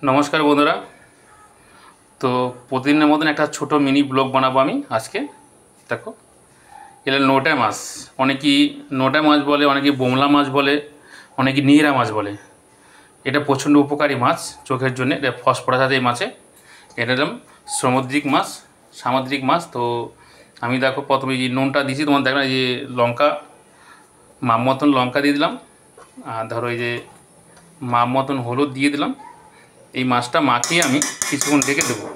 নমস্কার বন্ধুরা। তো প্রতিদিনের মতন একটা ছোট মিনি ব্লগ বানাবো আমি আজকে। দেখো, এটা নোটা মাছ, অনেকেই নোটা মাছ বলে, অনেকেই বোমলা মাছ বলে, অনেকেই নিহরা মাছ বলে। এটা প্রচণ্ড উপকারী মাছ চোখের জন্য। এটা ফসফরাস আছে এই মাছে। এটা হলাম সামুদ্রিক মাছ। তো আমি দেখো প্রথমে যে নুনটা দিয়েছি, তোমার দেখলাম এই যে লঙ্কা, মাপ মতন লঙ্কা দিয়ে দিলাম, আর ধরো এই যে মাপ মতন হলুদ দিয়ে দিলাম। এই মাছটা মাখিয়ে আমি কিছুক্ষণ রেখে দেবো।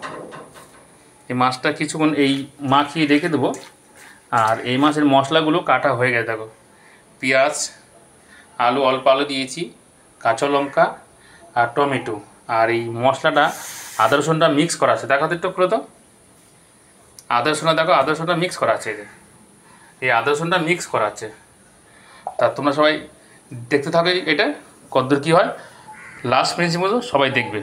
এই মাছটা কিছুক্ষণ মাখিয়ে রেখে দেবো। আর এই মাছের মশলাগুলো কাটা হয়ে গেছে। দেখো, পেঁয়াজ, আলু, অল্প আলু দিয়েছি, কাঁচা লঙ্কা আর টমেটো। আর এই মশলাটা আদা রসুনটা মিক্স করা আছে। দেখো তো একটু করে, তো আদা রসুনটা দেখো, আদা রসুনটা মিক্স করা আছে। এই আদা রসুনটা মিক্স করা আছে। তা তোমরা সবাই দেখতে থাকো এটা কতদূর কী হয়, লাস্ট মিনিট মতো সবাই দেখবে।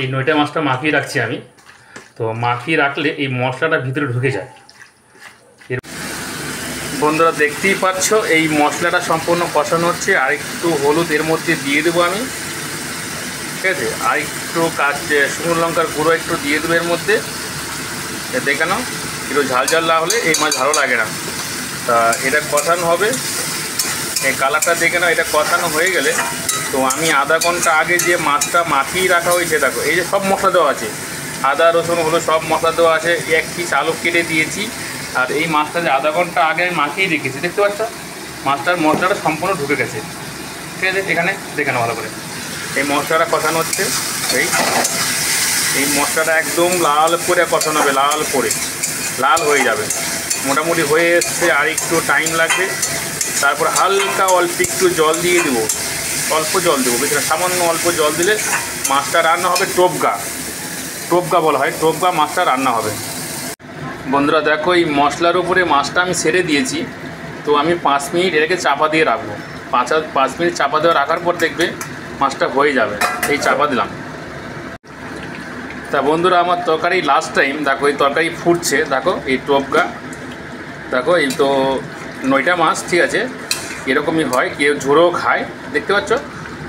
এই নইটা মাছটা মাখিয়ে রাখছি আমি। তো মাখিয়ে রাখলে এই মশলাটা ভিতরে ঢুকে যায়। বন্ধুরা দেখতেই পাচ্ছ এই মশলাটা সম্পূর্ণ কষানো হচ্ছে। আর একটু হলুদ এর মধ্যে দিয়ে দেবো আমি, ঠিক আছে। আর একটু শুকনো লঙ্কার গুঁড়ো একটু দিয়ে দেবো এর মধ্যে। দেখে নাও, একটু ঝাল ঝাল না হলে এই মাছ ভালো লাগে না। তা এটা কষানো হবে, এই কালারটা দেখে নাও। এটা কষানো হয়ে গেলে তো আমি আধা ঘন্টা আগে যে মাছটা মাখিয়ে রাখা হয়েছে, দেখো এই যে সব মশলা দেওয়া আছে, আদা রসুন হলো সব মশলা দেওয়া আছে। এক পিস আলু কেটে দিয়েছি। আর এই মাছটা যে আধা ঘন্টা আগে আমি মাখিয়ে রেখেছি, দেখতে পাচ্ছ মাছটার মশলাটা সম্পূর্ণ ঢুকে গেছে, ঠিক আছে। এখানে দেখে নাও ভালো করে। এই মশলাটা কষানো হচ্ছে। এই মশলাটা একদম লাল করে কষানো হবে, লাল হয়ে যাবে। মোটামুটি হয়ে এসছে, আর একটু টাইম লাগবে। তারপর হালকা অল্প একটু জল দিয়ে দেবো, অল্প জল দেবো, বেশি না, সামান্য অল্প জল দিলে মাছটা রান্না হবে। টোপগা বলা হয়, টোপগা মাছটা রান্না হবে। বন্ধুরা দেখো, এই মশলার উপরে মাছটা আমি ছেড়ে দিয়েছি। তো আমি 5 মিনিট এটাকে চাপা দিয়ে রাখবো। 5 মিনিট চাপা দিয়ে রাখার পর দেখবে মাছটা হয়ে যাবে। এই চাপা দিলাম। তা বন্ধুরা, আমার তরকারি লাস্ট টাইম দেখো, এই তরকারি ফুটছে। দেখো এই টোপগা, দেখো এই তো নইটা মাছ, ঠিক আছে। এরকমই হয়, কেউ ঝোড়ও খায়, দেখতে পাচ্ছ।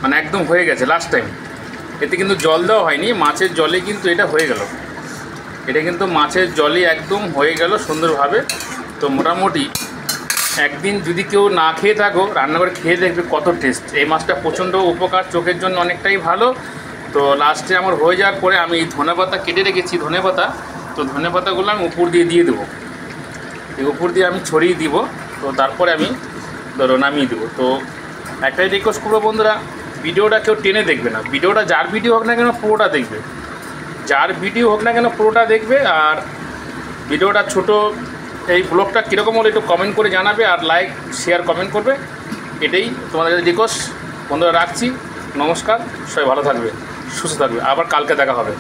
মানে একদম হয়ে গেছে লাস্ট টাইম। এতে কিন্তু জল দেওয়া হয়নি, মাছের জলে কিন্তু এটা হয়ে গেল। এটা কিন্তু মাছের জলে একদম হয়ে গেল সুন্দরভাবে। তো মোটামুটি একদিন যদি কেউ না খেয়ে থাকো, রান্না করে খেয়ে দেখবে কত টেস্ট। এই মাছটা প্রচণ্ড উপকার, চোখের জন্য অনেকটাই ভালো। তো লাস্টে আমার হয়ে যাওয়ার পরে আমি এই ধনেপাতা কেটে রেখেছি, ধনেপাতা। তো ধনেপাতাগুলো আমি উপর দিয়ে দেবো। এই উপর দিয়ে আমি ছড়িয়ে দিব। তো তারপরে আমি ধরো নামিয়ে দেবো। তো একটাই রিকোয়েস্ট করবো বন্ধুরা, ভিডিওটা কেউ টেনে দেখবে না। ভিডিওটা যার ভিডিও হোক না কেন পুরোটা দেখবে, আর ভিডিওটা ছোট, এই ব্লগটা কীরকম হলো একটু কমেন্ট করে জানাবে। আর লাইক শেয়ার কমেন্ট করবে, এটাই তোমাদের রিকোয়েস্ট। বন্ধুরা রাখছি, নমস্কার। সবাই ভালো থাকবে, সুস্থ থাকবে। আবার কালকে দেখা হবে।